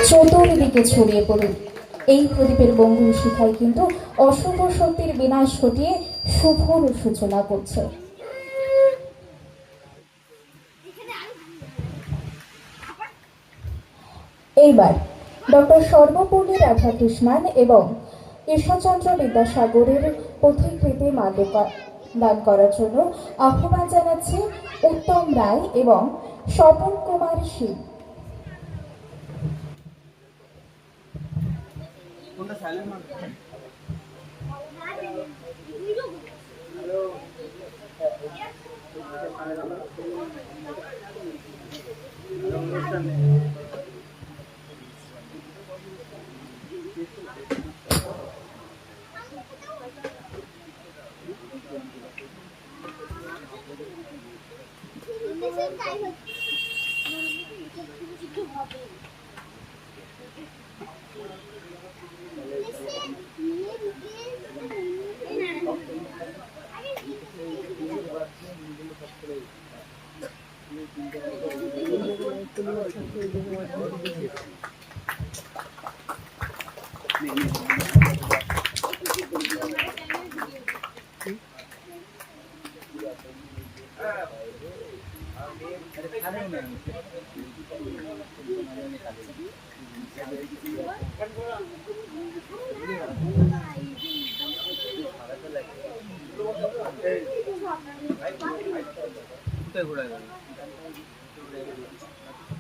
চতুর্দিকে ছড়িয়ে পড়ুক। এই প্রদীপের বঙ্গুর শিখায় কিন্তু অশুভ শক্তির বিনাশ ঘটিয়ে শুভর সূচনা করছে। এইবার ডক্টর সর্বপল্লী রাধাকৃষ্ণন এবং ঈশ্বরচন্দ্র বিদ্যাসাগরের পথিকৃতে মাল্যকা দান করার জন্য আহ্বান জানাচ্ছে উত্তম রায় এবং স্বপন কুমার শীল।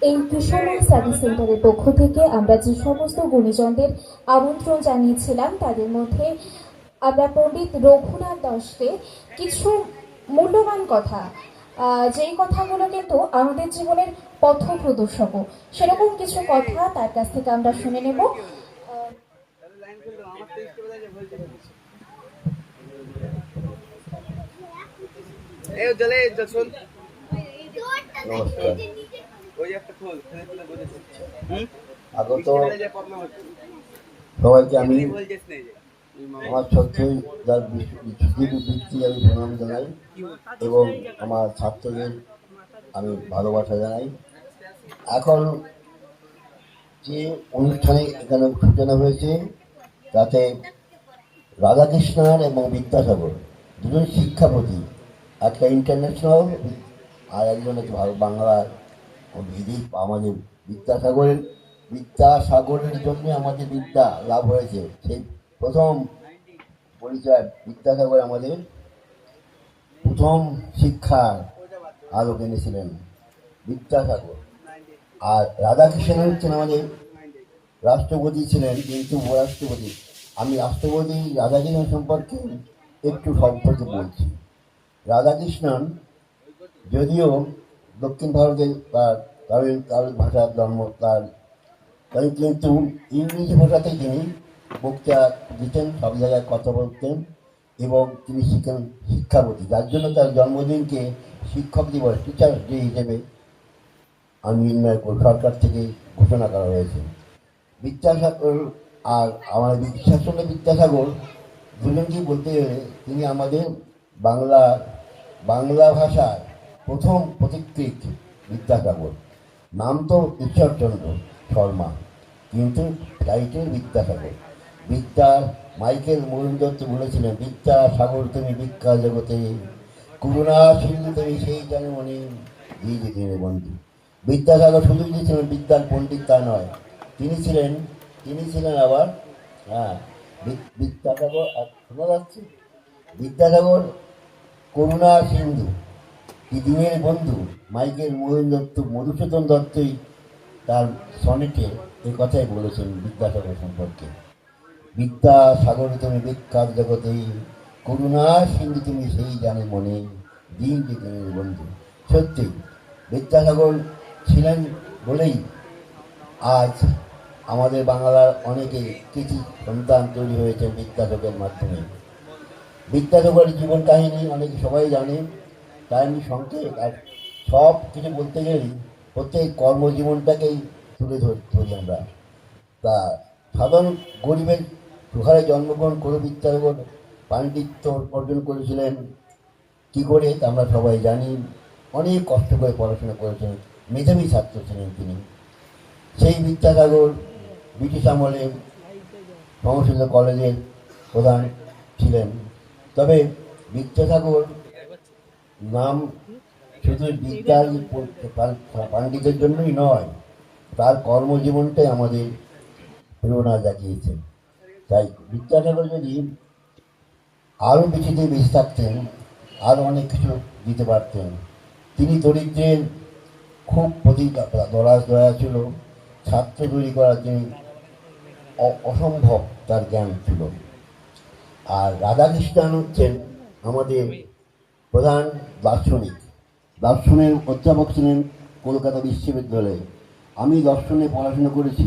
এই কিশোরী স্টাডি সেন্টারের পক্ষ থেকে আমরা যে সমস্ত গুণীজনদের আমন্ত্রণ জানিয়েছিলাম তাদের মধ্যে আমরা পণ্ডিত রঘুনাথ দাসকে কিছু মূল্যবান কথা, যেই কথাগুলো কিন্তু আমাদের জীবনের পথ প্রদর্শক, সেরকম কিছু কথা তার কাছ থেকে আমরা শুনে নেব। আগত সবাইকে আমি আমার শ্রদ্ধেয় যার বৃত্তি আমি প্রণাম জানাই এবং আমার ছাত্রদের আমি ভালোবাসা জানাই। এখন যে অনুষ্ঠানে এখানে সূচনা হয়েছে তাতে রাধাকৃষ্ণন এবং বিদ্যাসাগর দুজন শিক্ষাপতি, একটা ইন্টারন্যাশনাল আর একজন হচ্ছে বাংলার বিদেশ। আমাদের বিদ্যাসাগরের জন্য আমাদের বিদ্যা লাভ হয়েছে। সেই প্রথম পরিচয় বিদ্যাসাগর আমাদের প্রথম শিক্ষার আলো এনেছিলেন বিদ্যাসাগর। আর রাধাকৃষ্ণন হচ্ছেন আমাদের রাষ্ট্রপতি ছিলেন, কিন্তু উপরাষ্ট্রপতি। আমি রাষ্ট্রপতি রাধাকৃষ্ণন সম্পর্কে একটু সম্পর্কে বলছি। রাধাকৃষ্ণন যদিও দক্ষিণ ভারতে তার ভাষার জন্ম তার, কিন্তু ইংরেজি ভাষাতেই তিনি বক্তৃতা দিতেন, সব জায়গায় কথা বলতেন এবং তিনি শিক্ষাপতি, যার জন্য তার জন্মদিনকে শিক্ষক দিবস, টিচার্স ডে হিসেবে নির্ণয় সরকার থেকে ঘোষণা করা হয়েছে। বিদ্যাসাগর আর আমার ঈশ্বরচন্দ্র বিদ্যাসাগর দুজনকেই বলতে গেলে তিনি আমাদের বাংলা ভাষার প্রথম পথিকৃৎ। বিদ্যাসাগর নাম তো ঈশ্বরচন্দ্র শর্মা, কিন্তু টাইটেল বিদ্যাসাগর। মাইকেল মরুণ দত্ত বলেছিলেন, বিদ্যাসাগর তুমি বিজ্ঞা জগতে, করুণা সিন্ধু তুমি সেই জানে মনে দিনে বন্ধু। বিদ্যাসাগর শুধু ছিলেন বিদ্যার পণ্ডিত তা নয়, তিনি ছিলেন আবার বিদ্যাসাগর শোনা যাচ্ছে বিদ্যাসাগর করুণা সিন্ধু কি দিনের বন্ধু। মাইকেল মধুসূদন দত্তই তার সনেটে এ কথাই বলেছেন বিদ্যাসাগর সম্পর্কে, বিদ্যাসাগর তুমি বিখ্যাত জগতে, করুণা সিন্ধু তুমি সেই জানে মনে দিন দিনের বন্ধু। সত্যি বিদ্যাসাগর ছিলেন বলেই আজ আমাদের বাংলার অনেকে কিছু সন্তান তৈরি হয়েছে বিদ্যাসাগরের মাধ্যমে। বিদ্যাসাগরের জীবন কাহিনী অনেকে সবাই জানে, তাই আমি সংক্ষেপ আর সব কিছু বলতে গেলেই প্রত্যেক কর্মজীবনটাকেই তুলে ধরি আমরা। তা সাধারণ গরিবের ঘরে জন্মগ্রহণ করে বিদ্যাসাগর পাণ্ডিত্য অর্জন করেছিলেন কী করে তা আমরা সবাই জানি। অনেক কষ্ট করে পড়াশোনা করেছেন, মেধাবী ছাত্র ছিলেন তিনি। সেই বিদ্যাসাগর ব্রিটিশ আমলে সংস্কৃত কলেজের প্রধান ছিলেন। তবে বিদ্যাসাগর নাম শুধু বিদ্যার পাণ্ডিতের জন্যই নয়, তার কর্মজীবনটাই আমাদের প্রেরণা জাগিয়েছে। তাই বিদ্যাসাগর যদি আরও বেশিতে বেশি থাকতেন, আরও অনেক কিছু দিতে পারতেন। তিনি দরিদ্রের খুব প্রতি দয়া ছিল, ছাত্র তৈরি করার জন্য অসম্ভব তার জ্ঞান ছিল। আর রাধাকৃষ্ণন হচ্ছেন আমাদের প্রধান দার্শনিক। দর্শনের অধ্যাপক ছিলেন কলকাতা বিশ্ববিদ্যালয়ে। আমি দর্শনে পড়াশোনা করেছি,